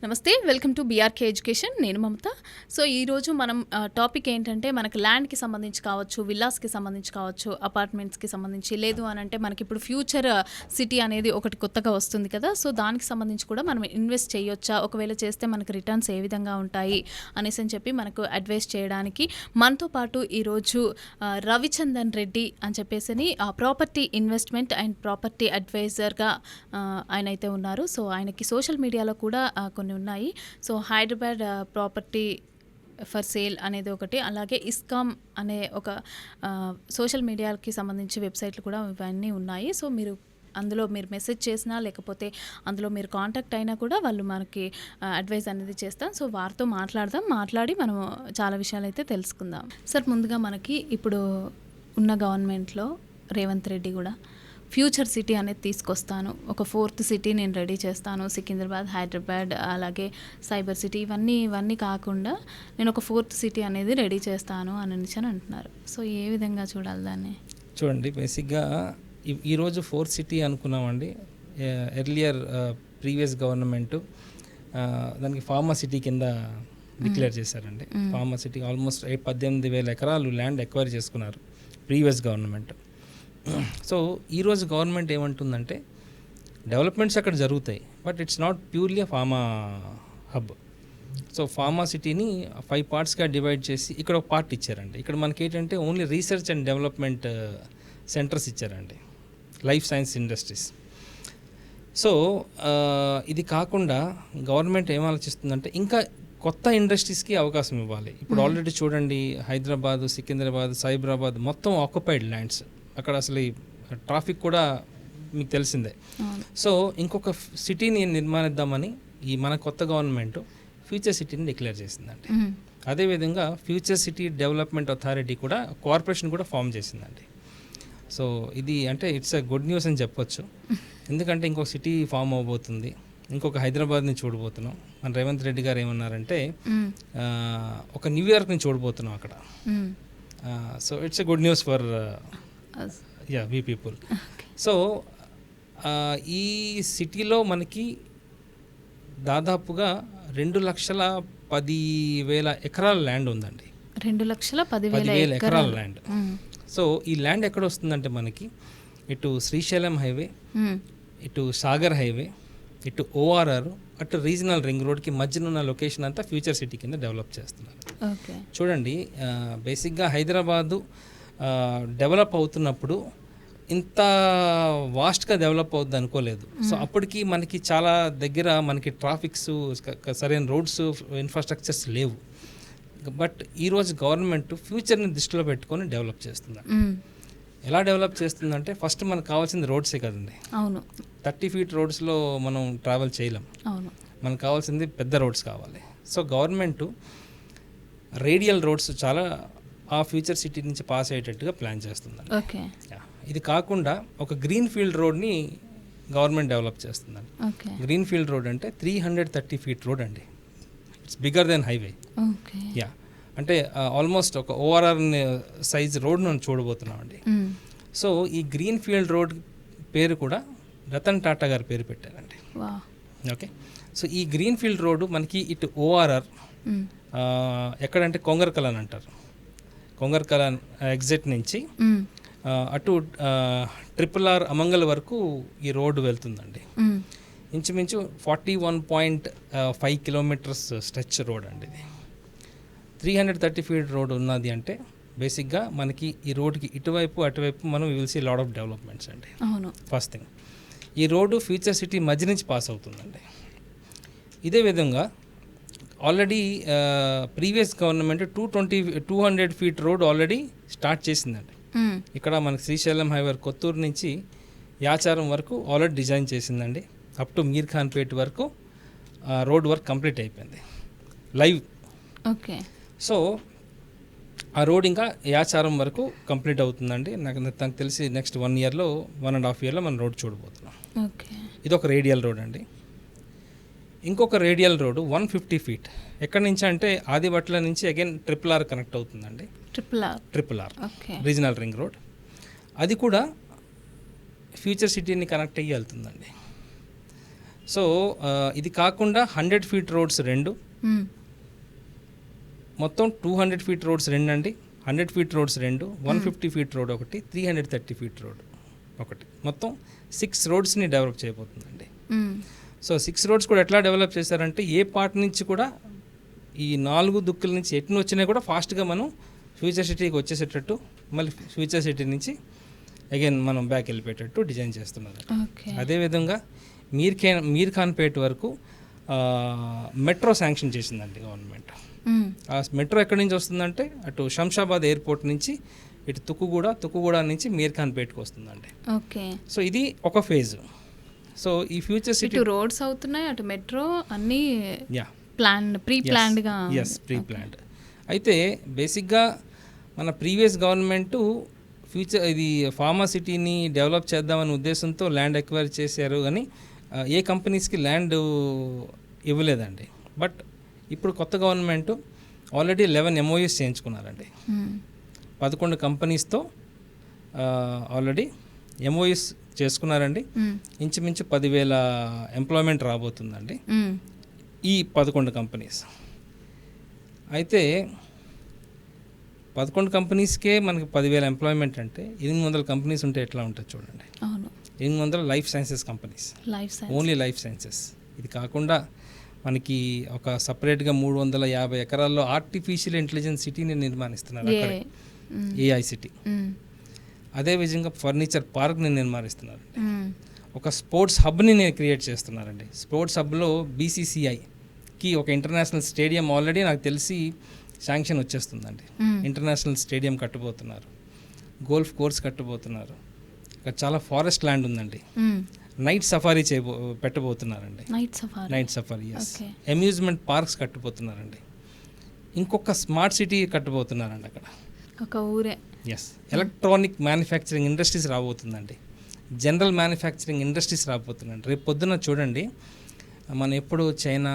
నమస్తే, welcome to BRK education. నేను మమత. So ఈరోజు మనం టాపిక్ ఏంటంటే మనకు ల్యాండ్కి సంబంధించి కావచ్చు, విల్లాస్కి సంబంధించి కావచ్చు, అపార్ట్మెంట్స్కి సంబంధించి, లేదు అని అంటే మనకి ఇప్పుడు ఫ్యూచర్ సిటీ అనేది ఒకటి కొత్తగా వస్తుంది కదా. సో దానికి సంబంధించి కూడా మనం ఇన్వెస్ట్ చేయొచ్చా, ఒకవేళ చేస్తే మనకు రిటర్న్స్ ఏ విధంగా ఉంటాయి అనేసి అని చెప్పి మనకు అడ్వైస్ చేయడానికి మనతో పాటు ఈరోజు రవిచందన్ రెడ్డి అని చెప్పేసి ప్రాపర్టీ ఇన్వెస్ట్మెంట్ అండ్ ప్రాపర్టీ అడ్వైజర్గా ఆయన అయితే ఉన్నారు. సో ఆయనకి సోషల్ మీడియాలో కూడా కొన్ని ఉన్నాయి. So Hyderabad property for sale అనేది ఒకటి, అలాగే ఇస్కామ్ అనే ఒక సోషల్ మీడియాకి సంబంధించి వెబ్సైట్లు కూడా ఇవన్నీ ఉన్నాయి. సో అందులో మీరు మెసేజ్ చేసినా లేకపోతే అందులో మీరు కాంటాక్ట్ అయినా కూడా వాళ్ళు మనకి అడ్వైస్ అనేది చేస్తాం. సో వారితో మాట్లాడి మనం చాలా విషయాలు అయితే తెలుసుకుందాం. సార్, ముందుగా మనకి ఇప్పుడు ఉన్న గవర్నమెంట్లో రేవంత్ రెడ్డి కూడా ఫ్యూచర్ సిటీ అనేది తీసుకొస్తాను, ఒక 4th సిటీ నేను రెడీ చేస్తాను, సికింద్రాబాద్, హైదరాబాద్, అలాగే సైబర్ సిటీ, ఇవన్నీ కాకుండా నేను ఒక 4th సిటీ అనేది రెడీ చేస్తాను అని అంటున్నారు. సో ఏ విధంగా చూడాలి దాన్ని? చూడండి, బేసిక్గా ఈరోజు 4th సిటీ అనుకున్నామండి. ఎర్లియర్ ప్రీవియస్ గవర్నమెంట్ దానికి ఫార్మా సిటీ కింద డిక్లేర్ చేశారండి. ఫార్మా సిటీ ఆల్మోస్ట్ 18,000 ఎకరాలు ల్యాండ్ ఎక్వైర్ చేసుకున్నారు ప్రీవియస్ గవర్నమెంట్. సో ఈరోజు గవర్నమెంట్ ఏమంటుందంటే డెవలప్మెంట్స్ అక్కడ జరుగుతాయి, but it's not purely pharma hub. So pharma సిటీని 5 పార్ట్స్గా డివైడ్ చేసి ఇక్కడ ఒక పార్ట్ ఇచ్చారండి. ఇక్కడ మనకి ఏంటంటే only research and development centres ఇచ్చారండి, లైఫ్ సైన్స్ ఇండస్ట్రీస్. సో ఇది కాకుండా గవర్నమెంట్ ఏం ఆలోచిస్తుందంటే ఇంకా కొత్త ఇండస్ట్రీస్కి అవకాశం ఇవ్వాలి. ఇప్పుడు ఆల్రెడీ చూడండి, హైదరాబాద్, సికింద్రాబాద్, సైబరాబాద్ మొత్తం ఆక్యుపైడ్ ల్యాండ్స్. అక్కడ అసలు ఈ ట్రాఫిక్ కూడా మీకు తెలిసిందే. సో ఇంకొక సిటీని నిర్మాణిద్దామని ఈ మన కొత్త గవర్నమెంట్ ఫ్యూచర్ సిటీని డిక్లేర్ చేసిందండి. అదేవిధంగా ఫ్యూచర్ సిటీ డెవలప్మెంట్ అథారిటీ కూడా కార్పొరేషన్ కూడా ఫామ్ చేసిందండి. సో ఇది అంటే ఇట్స్ ఎ గుడ్ న్యూస్ అని చెప్పొచ్చు. ఎందుకంటే ఇంకొక సిటీ ఫామ్ అవబోతుంది, ఇంకొక హైదరాబాద్ని చూడబోతున్నాం. మన రేవంత్ రెడ్డి గారు ఏమన్నారంటే ఒక న్యూయార్క్ని చూడబోతున్నాం అక్కడ. So it's a good news for we people. So ఈ సిటీలో మనకి దాదాపుగా 2,10,000 ఎకరాల ల్యాండ్ ఉందండి. 2,10,000 ఎకరాల ల్యాండ్. సో ఈ ల్యాండ్ ఎక్కడ వస్తుందంటే మనకి ఇటు శ్రీశైలం హైవే, ఇటు సాగర్ హైవే, ఇటు ఓఆర్ఆర్, అటు రీజనల్ రింగ్ రోడ్కి మధ్యన ఉన్న లొకేషన్ అంతా ఫ్యూచర్ సిటీ కింద డెవలప్ చేస్తున్నారు. చూడండి, బేసిక్గా హైదరాబాదు డెవలప్ అవుతున్నప్పుడు ఇంత వాస్ట్గా డెవలప్ అవుద్ది అనుకోలేదు. సో అప్పటికి మనకి చాలా దగ్గర మనకి ట్రాఫిక్స్, సరైన రోడ్స్, ఇన్ఫ్రాస్ట్రక్చర్స్ లేవు. బట్ ఈరోజు గవర్నమెంట్ ఫ్యూచర్ని దృష్టిలో పెట్టుకొని డెవలప్ చేస్తుంది. ఎలా డెవలప్ చేస్తుందంటే ఫస్ట్ మనకు కావాల్సింది రోడ్సే కదండి. అవును, 30 feet రోడ్స్లో మనం ట్రావెల్ చేయలేం. అవును, మనకు కావాల్సింది పెద్ద రోడ్స్ కావాలి. సో గవర్నమెంట్ రేడియల్ రోడ్స్ చాలా ఆ ఫ్యూచర్ సిటీ నుంచి పాస్ అయ్యేటట్టుగా ప్లాన్ చేస్తుందండి. ఓకే, ఇది కాకుండా ఒక గ్రీన్ ఫీల్డ్ రోడ్ని గవర్నమెంట్ డెవలప్ చేస్తుందండి. గ్రీన్ ఫీల్డ్ రోడ్ అంటే 330 feet రోడ్ అండి. It's bigger than highway. Yeah, అంటే ఆల్మోస్ట్ ఒక ఓఆర్ఆర్ సైజ్ రోడ్ మనం చూడబోతున్నాం అండి. సో ఈ గ్రీన్ ఫీల్డ్ రోడ్ పేరు కూడా రతన్ టాటా గారి పేరు పెట్టారండి. ఓకే, సో ఈ గ్రీన్ ఫీల్డ్ రోడ్డు మనకి ఇటు ఓఆర్ఆర్ ఎక్కడంటే కొంగర్కల్ అని అంటారు, కొంగర్కల్ ఎగ్జిట్ నుంచి అటు RRR అమంగల్ వరకు ఈ రోడ్డు వెళ్తుందండి. ఇంచుమించు 41.5 kilometers స్ట్రెచ్ రోడ్ అండి. ఇది 330 feet రోడ్ ఉన్నది అంటే బేసిక్గా మనకి ఈ రోడ్కి ఇటువైపు అటువైపు మనం will see lot of developments అండి. ఫస్ట్ థింగ్, ఈ రోడ్డు ఫ్యూచర్ సిటీ మధ్య నుంచి పాస్ అవుతుందండి. ఇదే విధంగా already previous government 200 feet road already start చేసిందండి. ఇక్కడ మనకి శ్రీశైలం హైవే కొత్తూరు నుంచి యాచారం వరకు ఆల్రెడీ డిజైన్ చేసిందండి. Up to Meerkhanpet వరకు రోడ్ వర్క్ కంప్లీట్ అయిపోయింది లైవ్. ఓకే, సో ఆ రోడ్ ఇంకా యాచారం వరకు కంప్లీట్ అవుతుందండి. నాకు తెలిసి నెక్స్ట్ 1 yearలో 1.5 yearలో మనం రోడ్ చూడబోతున్నాం. ఇది ఒక రేడియల్ రోడ్ అండి. ఇంకొక రేడియల్ రోడ్ 150 feet ఎక్కడి నుంచి అంటే ఆదిబట్ల నుంచి అగైన్ RRR కనెక్ట్ అవుతుందండి. RRR regional ring road. అది కూడా ఫ్యూచర్ సిటీని కనెక్ట్ అయ్యి వెళ్తుందండి. సో ఇది కాకుండా 100 ఫీట్ రోడ్స్ 2, మొత్తం 200 ఫీట్ రోడ్స్ 2 అండి, 100 ఫీట్ రోడ్స్ 2, 150 ఫీట్ రోడ్ ఒకటి, 330 ఫీట్ రోడ్ ఒకటి, మొత్తం 6 రోడ్స్ని డెవలప్ చేయబోతుందండి. సో 6 రోడ్స్ కూడా ఎట్లా డెవలప్ చేశారంటే ఏ పార్ట్ నుంచి కూడా ఈ 4 దిక్కుల నుంచి ఎట్ను వచ్చినా కూడా ఫాస్ట్గా మనం ఫ్యూచర్ సిటీకి వచ్చేసేటట్టు, మళ్ళీ ఫ్యూచర్ సిటీ నుంచి అగైన్ మనం బ్యాక్ వెళ్ళిపోయేటట్టు డిజైన్ చేస్తున్నారు. అదేవిధంగా మీర్ ఖాన్పేట్ వరకు మెట్రో శాంక్షన్ చేసిందండి గవర్నమెంట్. ఆ మెట్రో ఎక్కడి నుంచి వస్తుందంటే అటు శంషాబాద్ ఎయిర్పోర్ట్ నుంచి ఇటు తుక్కుగూడ నుంచి మీర్ ఖాన్పేట్కి వస్తుందండి. ఓకే. సో ఇది ఒక ఫేజ్. సో ఈ ఫ్యూచర్ సిటీ రోడ్స్ అవుతున్నాయి, అటు మెట్రో అన్నీ ప్రీ ప్లాన్డ్గా. Yes, pre planned. అయితే బేసిక్గా మన ప్రీవియస్ గవర్నమెంట్ ఇది ఫార్మా సిటీని డెవలప్ చేద్దామనే ఉద్దేశంతో ల్యాండ్ ఎక్వైర్ చేశారు, కానీ ఏ కంపెనీస్కి ల్యాండ్ ఇవ్వలేదండి. బట్ ఇప్పుడు కొత్త గవర్నమెంట్ ఆల్రెడీ 11 MOUs చేయించుకున్నారండి. 11 కంపెనీస్తో ఆల్రెడీ MOUs చేసుకున్నారండి. ఇంచుమించు 10,000 ఎంప్లాయ్మెంట్ రాబోతుందండి ఈ 11 కంపెనీస్. అయితే 11 కంపెనీస్కే మనకి 10,000 ఎంప్లాయ్మెంట్ అంటే 800 కంపెనీస్ ఉంటే ఎట్లా ఉంటుంది చూడండి. 800 life sciences companies, only life sciences. ఇది కాకుండా మనకి ఒక సపరేట్గా 350 ఎకరాల్లో ఆర్టిఫిషియల్ ఇంటెలిజెన్స్ సిటీని నిర్మాణిస్తున్నారు అక్కడే, AI సిటీ. అదేవిధంగా ఫర్నిచర్ పార్క్ని నిర్మాణిస్తున్నారు. ఒక స్పోర్ట్స్ హబ్ని క్రియేట్ చేస్తున్నారండి. స్పోర్ట్స్ హబ్లో BCCIకి ఒక ఇంటర్నేషనల్ స్టేడియం ఆల్రెడీ నాకు తెలిసి శాంక్షన్ వచ్చేస్తుందండి. ఇంటర్నేషనల్ స్టేడియం కట్టబోతున్నారు, గోల్ఫ్ కోర్స్ కట్టబోతున్నారు, ఇక్కడ చాలా ఫారెస్ట్ ల్యాండ్ ఉందండి. నైట్ సఫారీ పెట్టబోతున్నారండి. Night safari, yes. Amusement parks కట్టబోతున్నారండి. ఇంకొక స్మార్ట్ సిటీ కట్టబోతున్నారండి అక్కడ, ఒక ఊరే. ఎస్. ఎలక్ట్రానిక్ మ్యానుఫ్యాక్చరింగ్ ఇండస్ట్రీస్ రాబోతుందండి. జనరల్ మ్యానుఫ్యాక్చరింగ్ ఇండస్ట్రీస్ రాబోతున్నాయండి. రేపు పొద్దున్న చూడండి, మనం ఎప్పుడు చైనా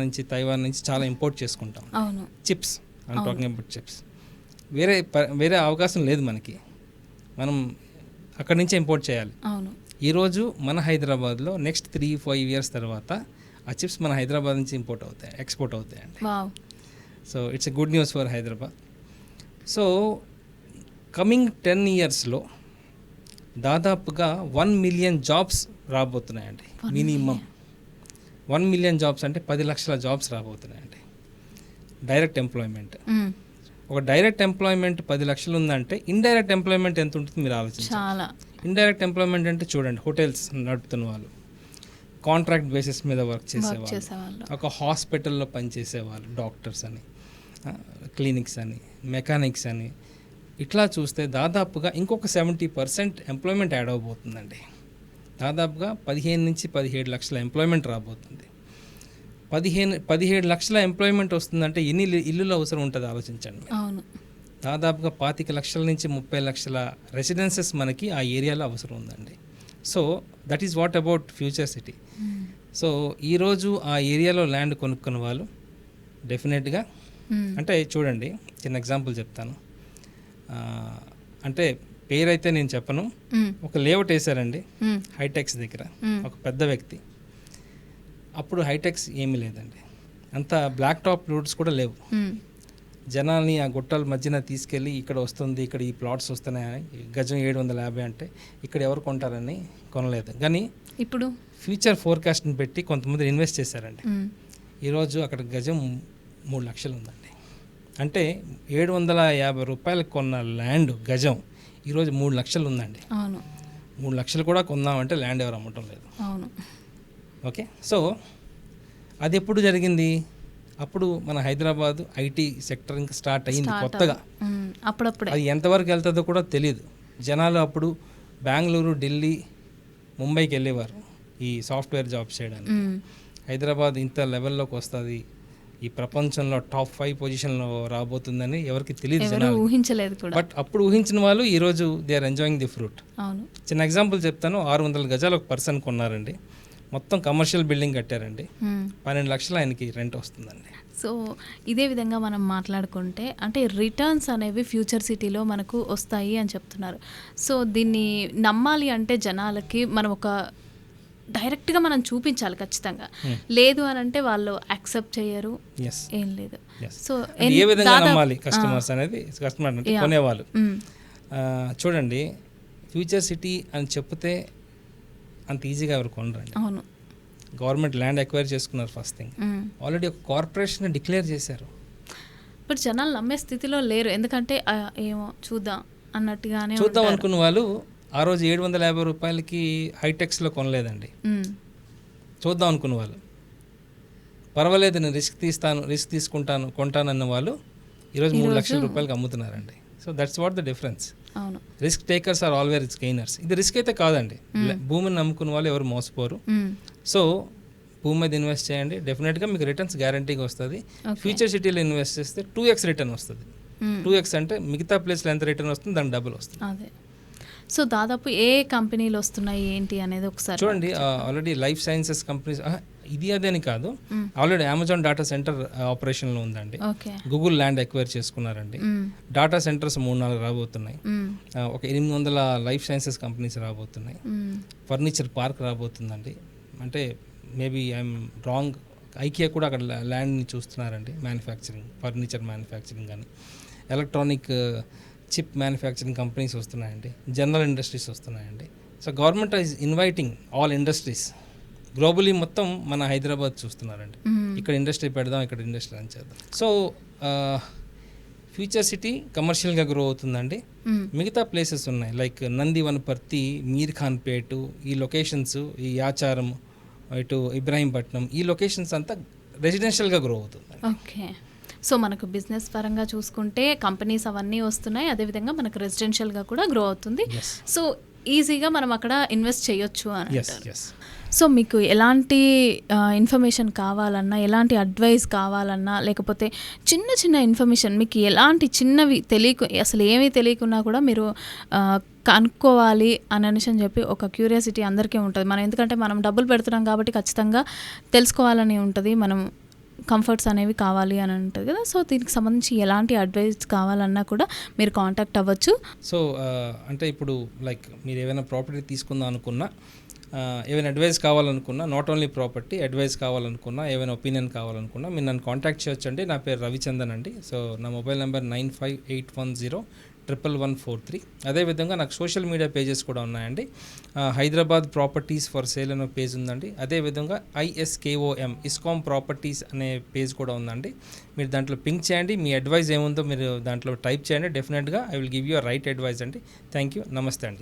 నుంచి తైవాన్ నుంచి చాలా ఇంపోర్ట్ చేసుకుంటాం chips. I'm talking about chips. వేరే అవకాశం లేదు మనకి, మనం అక్కడి నుంచే ఇంపోర్ట్ చేయాలి. ఈరోజు మన హైదరాబాద్లో నెక్స్ట్ 3-5 ఇయర్స్ తర్వాత ఆ చిప్స్ మన హైదరాబాద్ నుంచి ఎక్స్పోర్ట్ అవుతాయండి. So it's a good news for Hyderabad. So coming 10 ఇయర్స్లో దాదాపుగా 1 మిలియన్ జాబ్స్ రాబోతున్నాయండి. మినిమం 1 మిలియన్ జాబ్స్ అంటే 10 లక్షల జాబ్స్ రాబోతున్నాయండి. Direct employment. ఒక డైరెక్ట్ ఎంప్లాయ్మెంట్ 10 లక్షలు ఉందంటే ఇండైరెక్ట్ ఎంప్లాయ్మెంట్ ఎంత ఉంటుంది మీరు ఆలోచించాలి. ఇండైరెక్ట్ ఎంప్లాయ్మెంట్ అంటే చూడండి, హోటల్స్ నడుపుతున్న వాళ్ళు, కాంట్రాక్ట్ బేసిస్ మీద వర్క్ చేసేవాళ్ళు, ఒక హాస్పిటల్లో పనిచేసేవాళ్ళు, డాక్టర్స్ అని, క్లినిక్స్ అని, మెకానిక్స్ అని, ఇట్లా చూస్తే దాదాపుగా ఇంకొక 70% ఎంప్లాయ్మెంట్ యాడ్ అవబోతుందండి. దాదాపుగా 15 నుంచి 17 లక్షల ఎంప్లాయ్మెంట్ రాబోతుంది. 17 లక్షల ఎంప్లాయ్మెంట్ వస్తుందంటే ఎన్ని ఇల్లులు అవసరం ఉంటుంది ఆలోచించండి. దాదాపుగా 25 లక్షల నుంచి 30 లక్షల రెసిడెన్సెస్ మనకి ఆ ఏరియాలో అవసరం ఉందండి. So that is what about future city. So ఈరోజు ఆ ఏరియాలో ల్యాండ్ కొనుక్కున్న వాళ్ళు డెఫినెట్గా, అంటే చూడండి, చిన్న ఎగ్జాంపుల్ చెప్తాను. అంటే పేరైతే నేను చెప్పను. ఒక లేఅవుట్ వేశారండి హైటెక్స్ దగ్గర, ఒక పెద్ద వ్యక్తి. అప్పుడు హైటెక్స్ ఏమీ లేదండి, అంత బ్లాక్ టాప్ రోడ్స్ కూడా లేవు. జనాల్ని ఆ గుట్టల మధ్యన తీసుకెళ్ళి ఇక్కడ వస్తుంది, ఇక్కడ ఈ ప్లాట్స్ వస్తున్నాయని, గజం 750 అంటే ఇక్కడ ఎవరు కొంటారని కొనలేదు. కానీ ఇప్పుడు ఫ్యూచర్ ఫోర్కాస్ట్ని పెట్టి కొంతమంది ఇన్వెస్ట్ చేశారండి. ఈరోజు అక్కడ గజం 3 లక్షలు ఉందండి. అంటే 750 రూపాయలకు కొన్న ల్యాండ్ గజం ఈరోజు 3 లక్షలు ఉందండి. 3 లక్షలు కూడా కొందామంటే ల్యాండ్ ఎవరు అమ్మటం లేదు. ఓకే. సో అది ఎప్పుడు జరిగింది? అప్పుడు మన హైదరాబాద్ ఐటీ సెక్టర్ ఇంకా స్టార్ట్ అయ్యింది కొత్తగా. అప్పుడప్పుడు అది ఎంతవరకు వెళ్తుందో కూడా తెలియదు. జనాలు అప్పుడు బెంగళూరు, ఢిల్లీ, ముంబైకి వెళ్ళేవారు ఈ సాఫ్ట్వేర్ జాబ్స్ చేయడానికి. హైదరాబాద్ ఇంత లెవెల్లోకి వస్తుంది, ఈ ప్రపంచంలో టాప్ 5 పొజిషన్లో రాబోతుందని ఎవరికి తెలియదు, జనాలు ఊహించలేదు కూడా. బట్ అప్పుడు ఊహించిన వాళ్ళు ఈరోజు they are enjoying the fruit. చిన్న ఎగ్జాంపుల్ చెప్తాను. 600 గజాలు ఒక పర్సన్ కొన్నారండి, మొత్తం కమర్షియల్ బిల్డింగ్ కట్టారండి, 12 లక్షలు ఆయనకి రెంట్ వస్తుందండి. సో ఇదే విధంగా మనం మాట్లాడుకుంటే అంటే రిటర్న్స్ అనేవి ఫ్యూచర్ సిటీలో మనకు వస్తాయి అని చెప్తున్నారు. సో దీన్ని నమ్మాలి అంటే జనాలకి మనం ఒక డైరెక్ట్గా మనం చూపించాలి ఖచ్చితంగా. లేదు అని అంటే వాళ్ళు యాక్సెప్ట్ చేయరు, ఎస్ ఏం లేదు. ఎస్ సో ఏ విధంగా నమ్మాలి కస్టమర్స్ అనేది, కస్టమర్ అంటే కొనేవాళ్ళు. చూడండి, ఫ్యూచర్ సిటీ అని చెప్తే అంత ఈజీగా ఎవరు కొనరండి. అవును, గవర్నమెంట్ ల్యాండ్ ఎక్వైర్ చేసుకున్నారు ఫస్ట్ థింగ్. ఆల్రెడీ ఒక కార్పొరేషన్ డిక్లేర్ చేశారు. ఇప్పుడు జనాలు నమ్మే స్థితిలో లేరు, ఎందుకంటే ఏమో చూద్దాం అన్నట్టుగానే చూద్దాం అనుకున్న వాళ్ళు ఆ రోజు 750 రూపాయలకి హైటెక్స్లో కొనలేదండి. చూద్దాం అనుకున్న వాళ్ళు, పర్వాలేదు నేను రిస్క్ తీసుకుంటాను కొంటానన్న వాళ్ళు ఈరోజు 3 లక్షల రూపాయలకి అమ్ముతున్నారండి. So that's what the difference. అవును, risk takers are always gainers. ఇది రిస్క్ అయితే కాదండి. భూమిని నమ్ముకున్న వాళ్ళు ఎవరు మోసపోరు. సో భూమి మీద ఇన్వెస్ట్ చేయండి, డెఫినెట్గా మీకు రిటర్న్స్ గ్యారంటీగా వస్తుంది. ఫ్యూచర్ సిటీలో ఇన్వెస్ట్ చేస్తే 2x రిటర్న్ వస్తుంది. 2x అంటే మిగతా ప్లేస్లో ఎంత రిటర్న్ వస్తుంది దాని డబుల్ వస్తుంది. అదే. సో దాదాపు ఏ కంపెనీలు వస్తున్నాయి ఏంటి అనేది ఒకసారి చూడండి. ఆల్రెడీ లైఫ్ సైన్సెస్ కంపెనీస్ ఇది అదే అని కాదు, ఆల్రెడీ అమెజాన్ డేటా సెంటర్ ఆపరేషన్లో ఉందండి. గూగుల్ ల్యాండ్ ఎక్వైర్ చేసుకున్నారండి. డేటా సెంటర్స్ 3-4 రాబోతున్నాయి. ఒక 800 లైఫ్ సైన్సెస్ కంపెనీస్ రాబోతున్నాయి. ఫర్నిచర్ పార్క్ రాబోతుందండి. అంటే మేబీ ఐఎమ్ రాంగ్, ఐకియా కూడా అక్కడ ల్యాండ్ని చూస్తున్నారండి. మ్యానుఫ్యాక్చరింగ్, ఫర్నిచర్ మ్యానుఫ్యాక్చరింగ్ కానీ, ఎలక్ట్రానిక్ చిప్ మ్యానుఫ్యాక్చరింగ్ కంపెనీస్ వస్తున్నాయండి. జనరల్ ఇండస్ట్రీస్ వస్తున్నాయండి. So government is inviting all industries globally. మొత్తం మన హైదరాబాద్ చూస్తున్నారండి. ఇక్కడ ఇండస్ట్రీ పెడదాం, ఇక్కడ ఇండస్ట్రీ అని చేద్దాం. సో ఫ్యూచర్ సిటీ కమర్షియల్గా గ్రో అవుతుందండి. మిగతా ప్లేసెస్ ఉన్నాయి లైక్ నంది వనపర్తి, మీర్ ఖాన్పేట్, ఈ లొకేషన్స్, ఈ యాచారం, ఇటు ఇబ్రాహీంపట్నం, ఈ లొకేషన్స్ అంతా రెసిడెన్షియల్గా గ్రో అవుతుంది. ఓకే. సో మనకు బిజినెస్ పరంగా చూసుకుంటే కంపెనీస్ అవన్నీ వస్తున్నాయి, అదేవిధంగా మనకు రెసిడెన్షియల్గా కూడా గ్రో అవుతుంది. సో ఈజీగా మనం అక్కడ ఇన్వెస్ట్ చేయొచ్చు అని అంటారు. సో మీకు ఎలాంటి ఇన్ఫర్మేషన్ కావాలన్నా, ఎలాంటి అడ్వైస్ కావాలన్నా, లేకపోతే చిన్న చిన్న ఇన్ఫర్మేషన్ మీకు ఎలాంటి చిన్నవి అసలు ఏమీ తెలియకున్నా కూడా మీరు కనుక్కోవాలి అని చెప్పి ఒక క్యూరియాసిటీ అందరికీ ఉంటుంది. మనం ఎందుకంటే మనం డబ్బులు పెడుతున్నాం కాబట్టి ఖచ్చితంగా తెలుసుకోవాలని ఉంటుంది. మనం కంఫర్ట్స్ అనేవి కావాలి అని ఉంటుంది కదా. సో దీనికి సంబంధించి ఎలాంటి అడ్వైస్ కావాలన్నా కూడా మీరు కాంటాక్ట్ అవ్వచ్చు. సో అంటే ఇప్పుడు లైక్ మీరు ఏమైనా ప్రాపర్టీ తీసుకుందాం అనుకున్నా, ఏమైనా అడ్వైస్ కావాలనుకున్నా, నాట్ ఓన్లీ ప్రాపర్టీ అడ్వైస్ కావాలనుకున్నా, ఏమైనా ఒపీనియన్ కావాలనుకున్నా మీరు నన్ను కాంటాక్ట్ చేయొచ్చు అండి. నా పేరు రవిచందన్ అండి. సో నా మొబైల్ నెంబర్ 9581011143. అదేవిధంగా నాకు సోషల్ మీడియా పేజెస్ కూడా ఉన్నాయండి. హైదరాబాద్ ప్రాపర్టీస్ ఫర్ సేల్ అనే పేజ్ ఉందండి. అదేవిధంగా ISKOM ఇస్కామ్ ప్రాపర్టీస్ అనే పేజ్ కూడా ఉందండి. మీరు దాంట్లో పింక్ చేయండి, మీ అడ్వైస్ ఏముందో మీరు దాంట్లో టైప్ చేయండి. డెఫినెట్గా I will give you right advice అండి. థ్యాంక్ యూ, నమస్తే అండి.